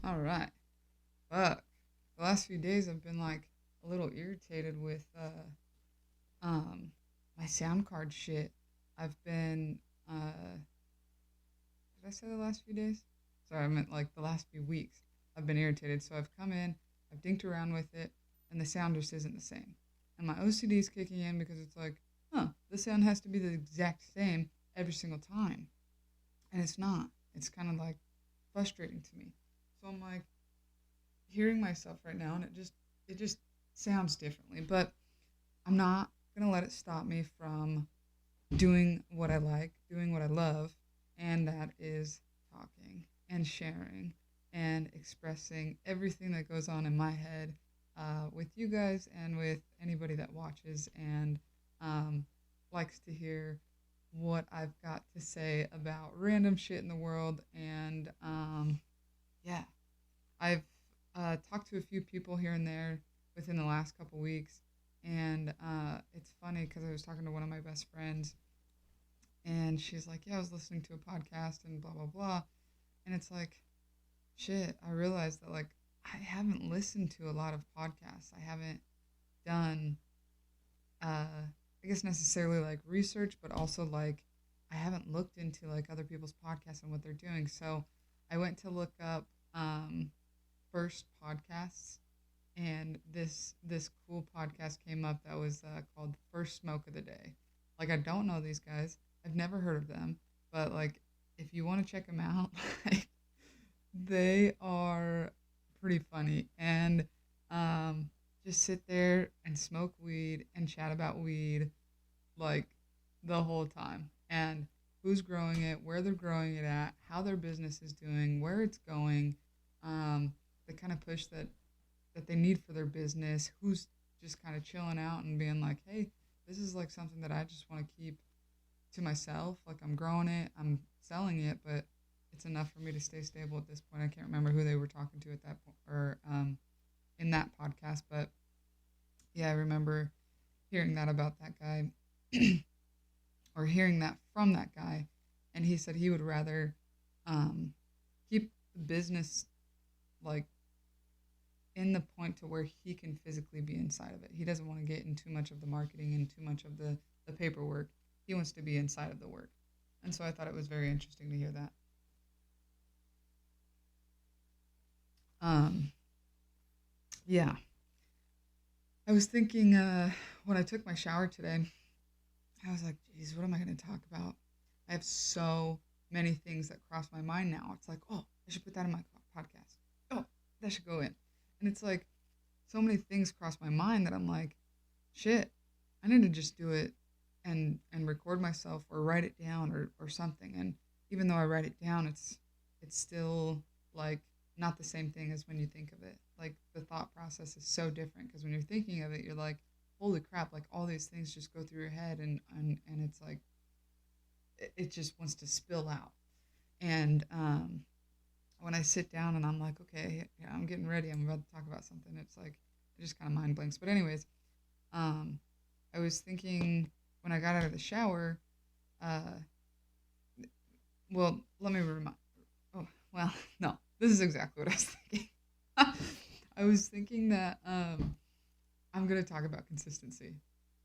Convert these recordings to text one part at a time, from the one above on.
All right. Fuck. The last few days I've been like a little irritated with um my sound card shit. I've been did I say the last few days? Sorry, I meant like the last few weeks. I've been irritated. So I've come in, I've dinked around with it, and the sound just isn't the same. And my OCD is kicking in because it's like, the sound has to be the exact same every single time. And it's not. It's kind of like frustrating to me. So I'm like hearing myself right now and it just sounds differently. But I'm not gonna let it stop me from doing what I like, doing what I love, and that is talking and sharing and expressing everything that goes on in my head with you guys and with anybody that watches and um, likes to hear what I've got to say about random shit in the world. And yeah, I've talked to a few people here and there within the last couple weeks. And it's funny because I was talking to one of my best friends and she's like, yeah, I was listening to a podcast and blah, blah, blah. And it's like, shit, I realized that, like, I haven't listened to a lot of podcasts. I haven't done, I guess, necessarily like research, but also like, I haven't looked into like other people's podcasts and what they're doing. So I went to look up first podcasts and this cool podcast came up that was called First Smoke of the Day. Like I don't know these guys. I've never heard of them, but like if you want to check them out, like, they are pretty funny and um, just sit there and smoke weed and chat about weed like the whole time and who's growing it, where they're growing it at, how their business is doing, where it's going, the kind of push that they need for their business, who's just kind of chilling out and being like, hey, this is like something that I just want to keep to myself. Like I'm growing it, I'm selling it, but it's enough for me to stay stable at this point. I can't remember who they were talking to at that point or in that podcast, but yeah, I remember hearing that about that guy or hearing that from that guy. And he said he would rather um, keep the business like in the point to where he can physically be inside of it. He doesn't want to get in too much of the marketing and too much of the paperwork. He wants to be inside of the work. And so I thought it was very interesting to hear that. Um, yeah. I was thinking when I took my shower today, I was like, geez, what am I going to talk about? I have so many things that cross my mind now. It's like, oh, I should put that in my podcast. Oh, that should go in. And it's like, so many things cross my mind that I'm like, shit, I need to just do it and record myself or write it down or something. And even though I write it down, it's still like not the same thing as when you think of it. Like the thought process is so different because when you're thinking of it, you're like, holy crap, like all these things just go through your head and it's like it just wants to spill out. And when I sit down and I'm like, okay, yeah, I'm getting ready, I'm about to talk about something, it's like it just kind of mind blanks. But anyways, um, I was thinking when I got out of the shower, uh, well, let me remind. Oh, well, no, this is exactly what I was thinking. I was thinking that I'm gonna talk about consistency,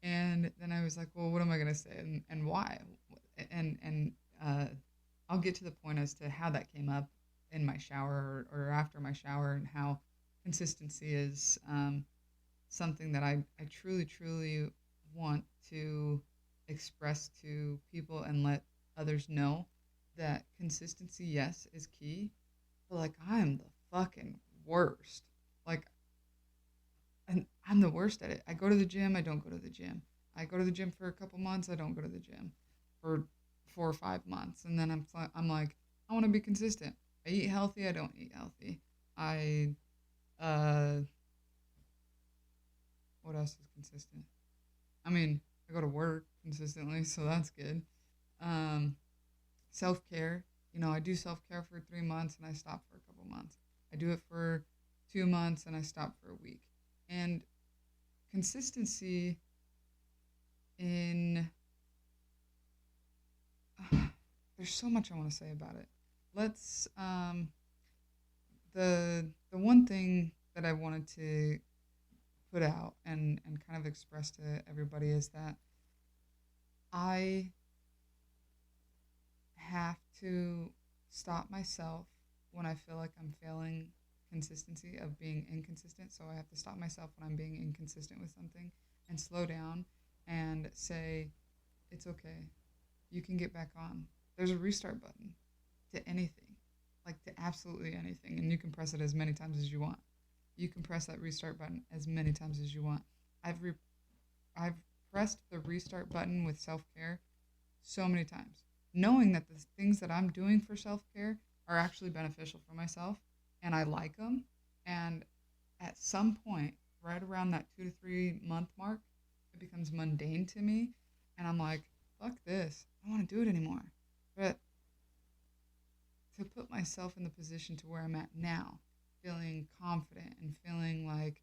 and then I was like, well, what am I gonna say and why? And I'll get to the point as to how that came up in my shower or after my shower and how consistency is something that I truly, truly want to express to people and let others know that consistency, yes, is key, but like I'm the fucking worst. Like, and I'm the worst at it. I go to the gym, I don't go to the gym. I go to the gym for a couple months, I don't go to the gym for 4 or 5 months, and then I'm like, I want to be consistent. I eat healthy, I don't eat healthy. I uh, what else is consistent? I mean, I go to work consistently, so that's good. Um, Self care, I do self care for 3 months and I stop for a couple months. I do it for 2 months and I stop for a week. And consistency in there's so much I want to say about it. Let's the one thing that I wanted to put out and kind of express to everybody is that I have to stop myself when I feel like I'm failing consistency of being inconsistent. So I have to stop myself when I'm being inconsistent with something and slow down and say, it's okay. You can get back on. There's a restart button to anything, like to absolutely anything. And you can press it as many times as you want. You can press that restart button as many times as you want. I've, re- I've pressed the restart button with self care so many times, knowing that the things that I'm doing for self care are actually beneficial for myself and I like them. And at some point, right around that 2 to 3 month mark, it becomes mundane to me. And I'm like, fuck this. I don't want to do it anymore. But to put myself in the position to where I'm at now, feeling confident and feeling like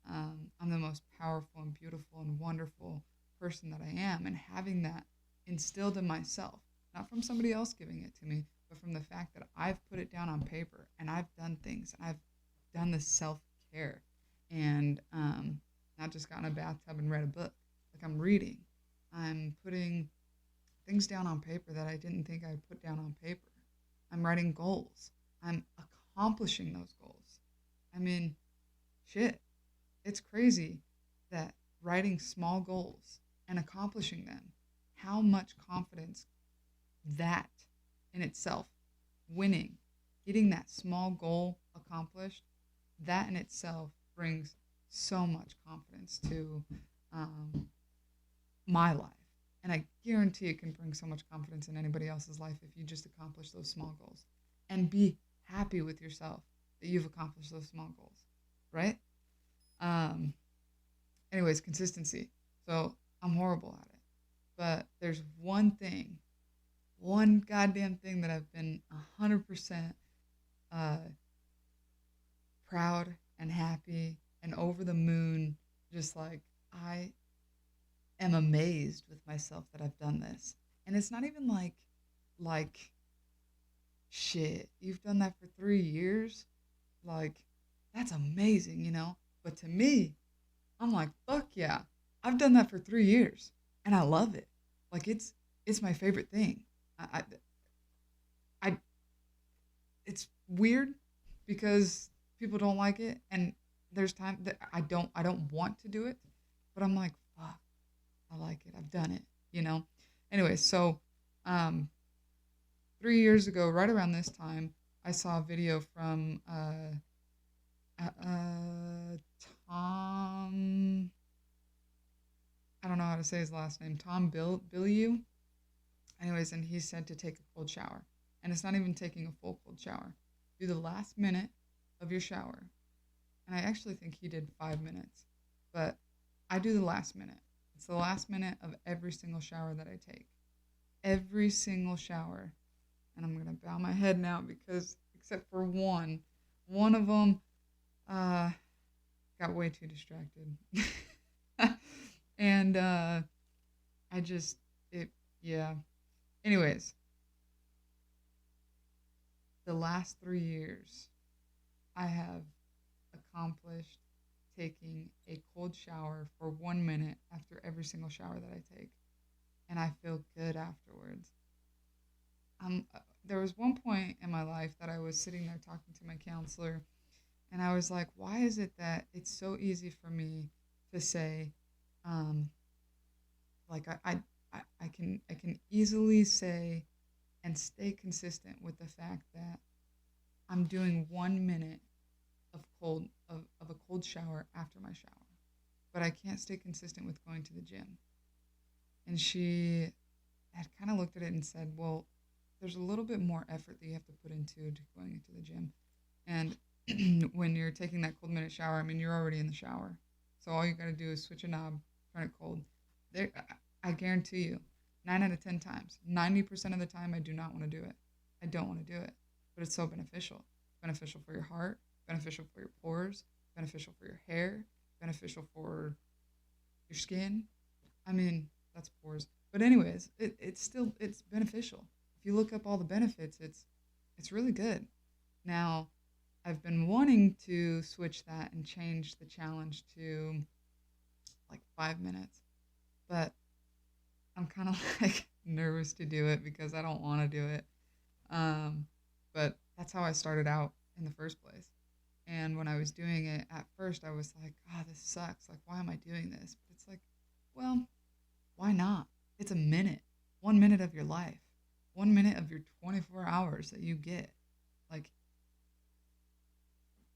I'm the most powerful and beautiful and wonderful person that I am, and having that instilled in myself, not from somebody else giving it to me, but from the fact that I've put it down on paper and I've done things and I've done the self care and not just got in a bathtub and read a book. Like I'm reading, I'm putting things down on paper that I didn't think I'd put down on paper. I'm writing goals. I'm accomplishing those goals. I mean, shit, it's crazy that writing small goals and accomplishing them, how much confidence that in itself, winning, getting that small goal accomplished, that in itself brings so much confidence to um, my life. And I guarantee it can bring so much confidence in anybody else's life if you just accomplish those small goals and be happy with yourself that you've accomplished those small goals, right? Um, Anyways, consistency. So I'm horrible at it. But there's one goddamn thing that I've been 100% uh, proud and happy and over the moon. Just like, I am amazed with myself that I've done this. And it's not even like, shit, you've done that for 3 years? Like, that's amazing, you know? But to me, I'm like, fuck yeah, I've done that for 3 years and I love it. Like, it's my favorite thing. I it's weird because people don't like it, and there's time that I don't want to do it, but I'm like, fuck, I like it. I've done it, you know? Anyway, so um 3 years ago, right around this time, I saw a video from Tom, I don't know how to say his last name, Tom Billieu. Anyways, and he said to take a cold shower. And it's not even taking a full cold shower. Do the last minute of your shower. And I actually think he did 5 minutes. But I do the last minute. It's the last minute of every single shower that I take. Every single shower. And I'm going to bow my head now because, except for one of them got way too distracted. And I just, yeah. Anyways, the last 3 years, I have accomplished taking a cold shower for 1 minute after every single shower that I take. And I feel good afterwards. There was one point in my life that I was sitting there talking to my counselor, and I was like, why is it that it's so easy for me to say, um, like I can easily say and stay consistent with the fact that I'm doing 1 minute of a cold shower after my shower, but I can't stay consistent with going to the gym. And she had kind of looked at it and said, well, there's a little bit more effort that you have to put into to going into the gym. And when you're taking that cold minute shower, I mean, you're already in the shower. So all you got to do is switch a knob, turn it cold. There, I guarantee you, 9 out of 10 times, 90% of the time, I do not want to do it. I don't want to do it. But it's so beneficial. Beneficial for your heart, beneficial for your pores, beneficial for your hair, beneficial for your skin. I mean, that's pores. But anyways, it's beneficial. If you look up all the benefits, it's really good. Now, I've been wanting to switch that and change the challenge to like 5 minutes, but I'm kind of like nervous to do it because I don't want to do it. Um, but that's how I started out in the first place. And when I was doing it at first, I was like, oh, this sucks. Like, why am I doing this? But it's like, well, why not? It's a minute, 1 minute of your life, 1 minute of your 24 hours that you get. Like,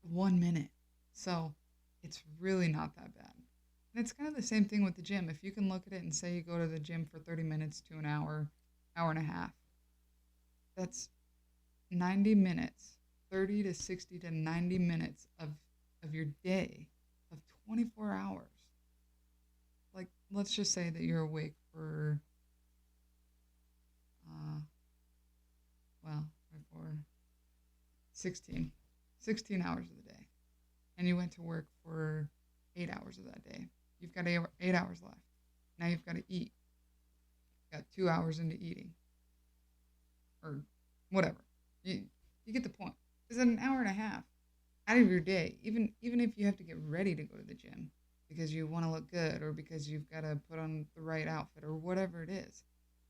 1 minute. So it's really not that bad. And it's kind of the same thing with the gym. If you can look at it and say you go to the gym for 30 minutes to an hour, hour and a half, that's 90 minutes, 30 to 60 to 90 minutes of your day of 24 hours. Like, let's just say that you're awake for, uh, well, for 16, 16 hours of the day. And you went to work for 8 hours of that day. You've got 8 hours left. Now you've got to eat. You've got 2 hours into eating. Or whatever. You get the point. It's an hour and a half out of your day, even if you have to get ready to go to the gym because you want to look good or because you've got to put on the right outfit or whatever it is.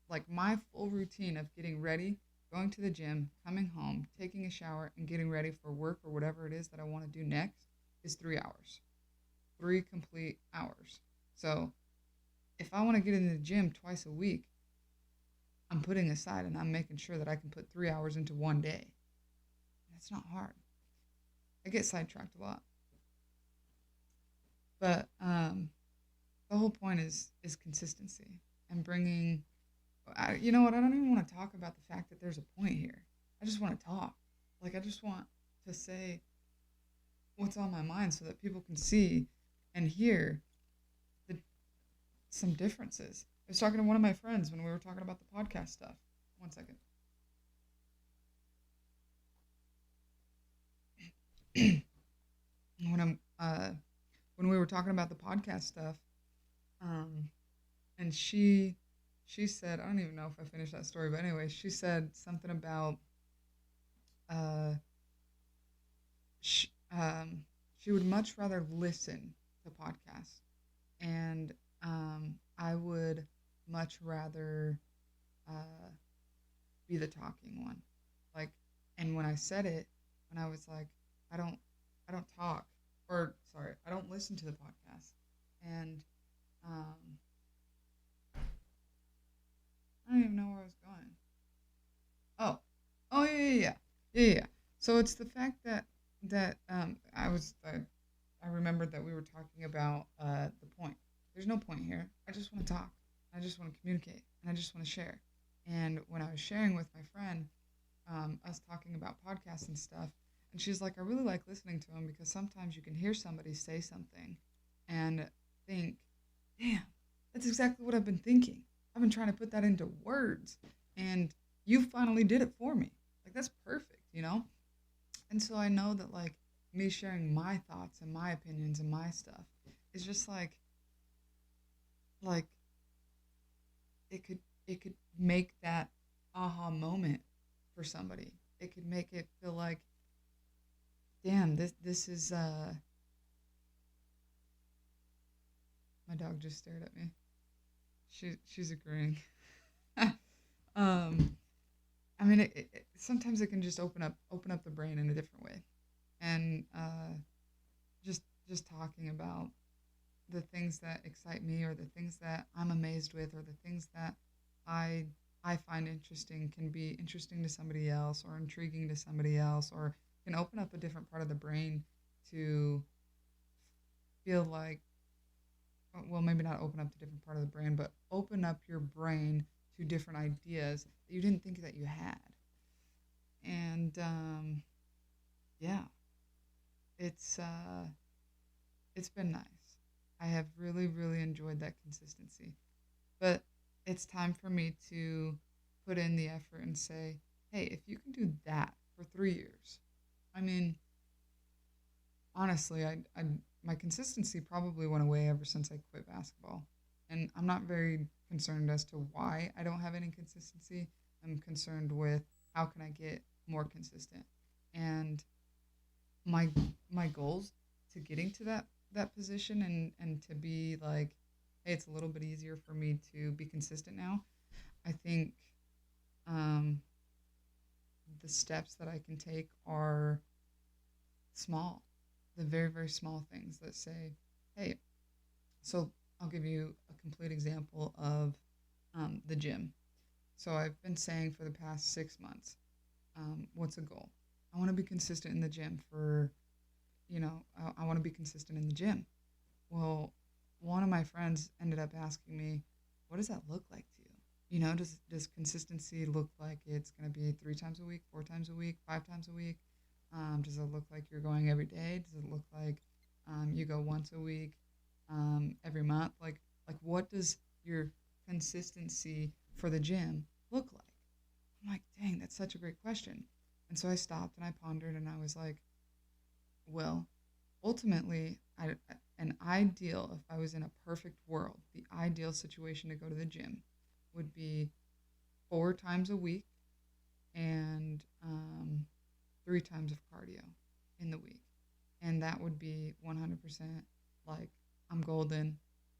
Like my full routine of getting ready, going to the gym, coming home, taking a shower, and getting ready for work or whatever it is that I want to do next is 3 hours. 3 complete hours. So if I want to get into the gym twice a week, I'm putting aside and I'm making sure that I can put 3 hours into one day. That's not hard. I get sidetracked a lot. But the whole point is consistency and bringing. You know what? I don't even want to talk about the fact that there's a point here. I just want to talk. Like I just want to say what's on my mind so that people can see and hear the some differences. I was talking to one of my friends when we were talking about the podcast stuff. One second. when I'm when we were talking about the podcast stuff, um, and she said I don't even know if I finished that story, but anyway, she said something about uh, sh- um, she would much rather listen to podcasts, and I would much rather uh, be the talking one. Like, and when I said it, when I was like, I don't, I don't talk, or sorry, I don't listen to the podcast, and um, I don't even know where I was going. Oh, oh yeah, yeah, yeah, yeah, yeah. So it's the fact that I remembered that we were talking about the point. There's no point here. I just want to talk. I just want to communicate, and I just want to share. And when I was sharing with my friend, us talking about podcasts and stuff, and she's like, I really like listening to them because sometimes you can hear somebody say something, and think, damn, that's exactly what I've been thinking. I've been trying to put that into words, and you finally did it for me. Like that's perfect, you know. And so I know that like me sharing my thoughts and my opinions and my stuff is just like it could make that aha moment for somebody. It could make it feel like, damn, this is my dog just stared at me. She's agreeing. um I mean sometimes it can just open up the brain in a different way. And just talking about the things that excite me or the things that I'm amazed with or the things that I I find interesting can be interesting to somebody else or intriguing to somebody else or can open up a different part of the brain to feel like well maybe not open up to different part of the brain but open up your brain to different ideas that you didn't think that you had. And yeah, it's it's been nice. I have really, really enjoyed that consistency. But it's time for me to put in the effort and say, hey, if you can do that for 3 years, I mean, honestly, I my consistency probably went away ever since I quit basketball. And I'm not very concerned as to why I don't have any consistency. I'm concerned with how can I get more consistent. And my my goals to getting to that position, and to be like, hey, it's a little bit easier for me to be consistent now. I think um, the steps that I can take are small, the very, very small things that say, hey, so I'll give you a complete example of the gym. So I've been saying for the past 6 months, what's a goal? I want to be consistent in the gym for, I want to be consistent in the gym. Well, one of my friends ended up asking me, what does that look like to you? Does consistency look like it's going to be 3 times a week, 4 times a week, 5 times a week? Does it look like you're going every day? Does it look like you go once a week, every month? Like what does your consistency for the gym look like? I'm like, dang, that's such a great question. And so I stopped and I pondered and I was like, well, ultimately, an ideal, if I was in a perfect world, the ideal situation to go to the gym would be 4 times a week and 3 times of cardio in the week. And that would be 100% like I'm golden.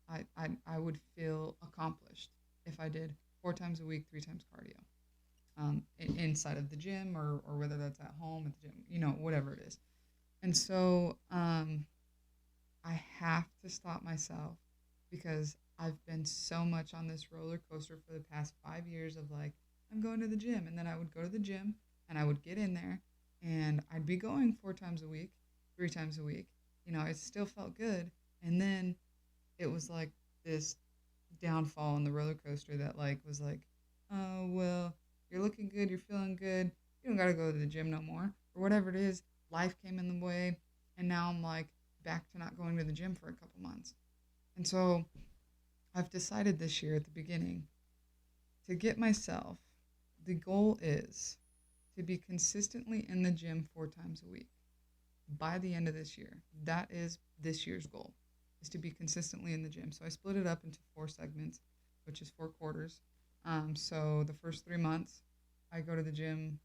I would feel accomplished if I did 4 times a week, 3 times cardio, inside of the gym, or whether that's at home at the gym, whatever it is. And so I have to stop myself because I've been so much on this roller coaster for the past 5 years of like, I'm going to the gym. And then I would go to the gym and I would get in there and I'd be going 4 times a week, 3 times a week. It still felt good. And then it was like this downfall on the roller coaster that like was like, oh, well, you're looking good, you're feeling good. You don't got to go to the gym no more, or whatever it is. Life came in the way. And now I'm like back to not going to the gym for a couple months. And so I've decided this year at the beginning to get myself, the goal is to be consistently in the gym 4 times a week by the end of this year. That is this year's goal, is to be consistently in the gym. So I split it up into 4 segments, which is 4 quarters. So the first 3 months, I go to the gym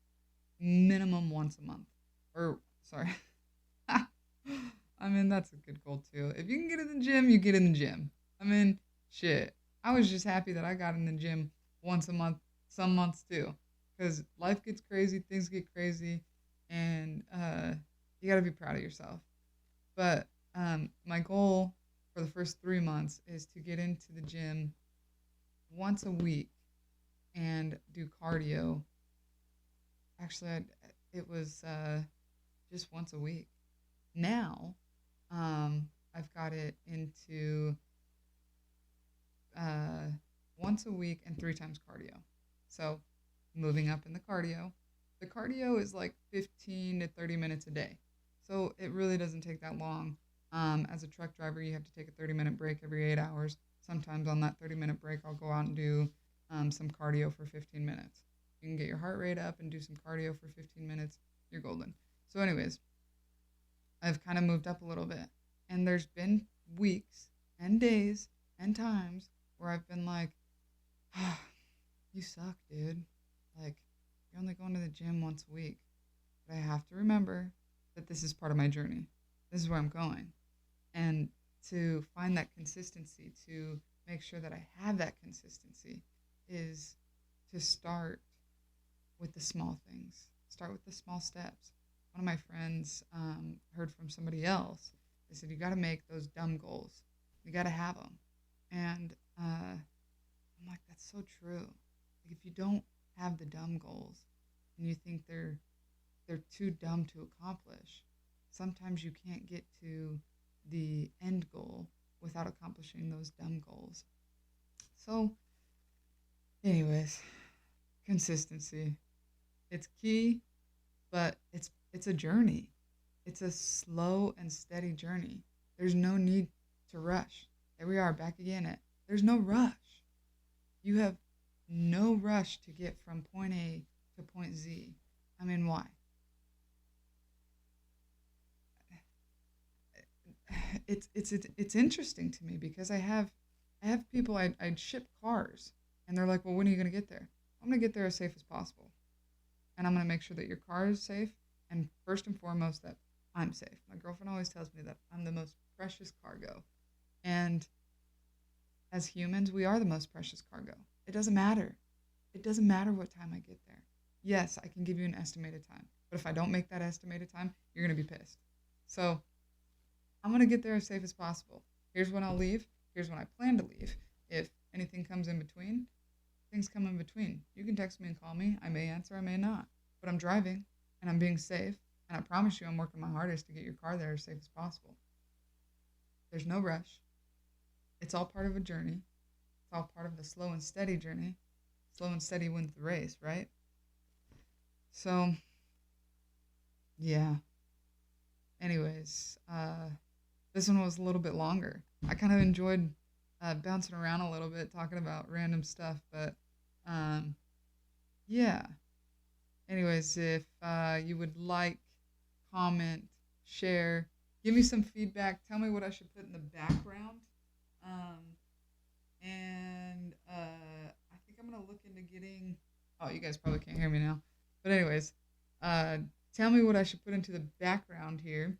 minimum once a month. Or, sorry. I mean, that's a good goal too. If you can get in the gym, you get in the gym. I mean, shit. I was just happy that I got in the gym once a month, some months too. Because life gets crazy, things get crazy, and you got to be proud of yourself. But my goal for the first 3 months is to get into the gym once a week and do cardio. Actually, it was just once a week. Now, I've got it into uh, once a week and 3 times cardio. So, moving up in the cardio. The cardio is like 15 to 30 minutes a day. So, it really doesn't take that long. As a truck driver, you have to take a 30-minute break every 8 hours. Sometimes on that 30-minute break, I'll go out and do some cardio for 15 minutes. You can get your heart rate up and do some cardio for 15 minutes. You're golden. So, anyways, I've kind of moved up a little bit. And there's been weeks and days and times where I've been like, ah, you suck, dude. Like, you're only going to the gym once a week. But I have to remember that this is part of my journey. This is where I'm going. And to find that consistency, to make sure that I have that consistency, is to start with the small things. Start with the small steps. One of my friends heard from somebody else. They said, you got to make those dumb goals. You got to have them. And I'm like, that's so true. Like, if you don't have the dumb goals and you think they're too dumb to accomplish, sometimes you can't get to the end goal without accomplishing those dumb goals. So, anyways, consistency. It's key, but it's a journey. It's a slow and steady journey. There's no need to rush. There we are back again at there's no rush. You have no rush to get from point A to point Z. I mean, why? It's interesting to me because I have people I'd ship cars and they're like, well, when are you gonna get there? I'm gonna get there as safe as possible, and I'm gonna make sure that your car is safe, and first and foremost that I'm safe. My girlfriend always tells me that I'm the most precious cargo. And as humans, we are the most precious cargo. It doesn't matter. It doesn't matter what time I get there. Yes, I can give you an estimated time. But if I don't make that estimated time, you're going to be pissed. So I'm going to get there as safe as possible. Here's when I'll leave. Here's when I plan to leave. If anything comes in between, things come in between. You can text me and call me. I may answer, I may not. But I'm driving and I'm being safe. And I promise you I'm working my hardest to get your car there as safe as possible. There's no rush. It's all part of a journey. It's all part of the slow and steady journey. Slow and steady wins the race, right? So, yeah. Anyways, this one was a little bit longer. I kind of enjoyed bouncing around a little bit, talking about random stuff, but yeah. Anyways, if you would like, comment, share, give me some feedback, tell me what I should put in the background. And I think I'm going to look into getting, oh, you guys probably can't hear me now. But anyways, tell me what I should put into the background here.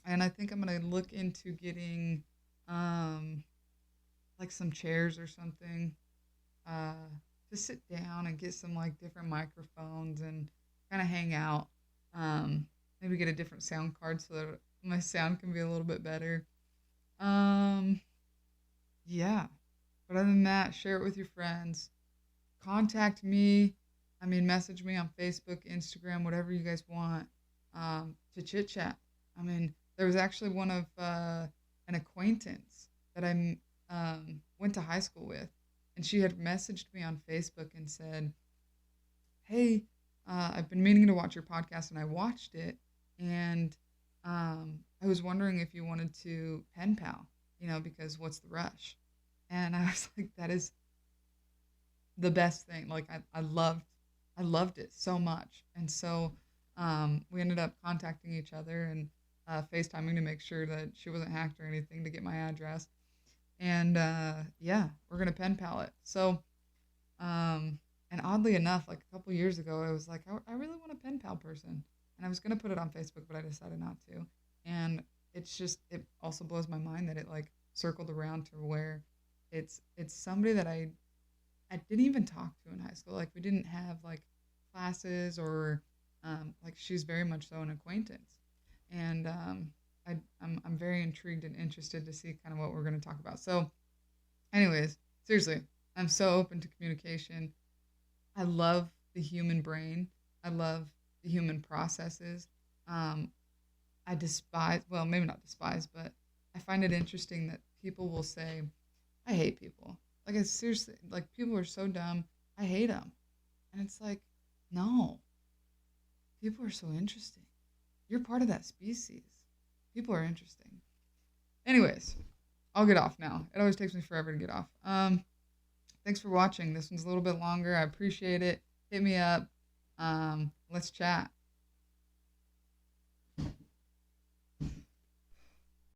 And I think I'm going to look into getting like some chairs or something to sit down and get some like different microphones and kind of hang out. Maybe get a different sound card so that my sound can be a little bit better. Yeah. But other than that, share it with your friends. Contact me. Message me on Facebook, Instagram, whatever you guys want to chit chat. There was actually one of an acquaintance that I went to high school with, and she had messaged me on Facebook and said, "Hey, I've been meaning to watch your podcast, and I watched it, and I was wondering if you wanted to pen pal, because what's the rush?" And I was like, that is the best thing. Like I loved it so much. And so we ended up contacting each other and FaceTiming to make sure that she wasn't hacked or anything to get my address. And yeah, we're going to pen pal it. So, and oddly enough, like a couple years ago, I was like, I really want a pen pal person. And I was going to put it on Facebook, but I decided not to. And it also blows my mind that it like circled around to where it's somebody that I didn't even talk to in high school. Like we didn't have like classes or like she's very much so an acquaintance. And I'm very intrigued and interested to see kind of what we're going to talk about. So anyways, seriously, I'm so open to communication. I love the human brain. I love the human processes. I despise, well, maybe not despise, but I find it interesting that people will say, I hate people. Like, it's seriously, like, people are so dumb. I hate them. And it's like, no. People are so interesting. You're part of that species. People are interesting. Anyways, I'll get off now. It always takes me forever to get off. Thanks for watching. This one's a little bit longer. I appreciate it. Hit me up. Let's chat.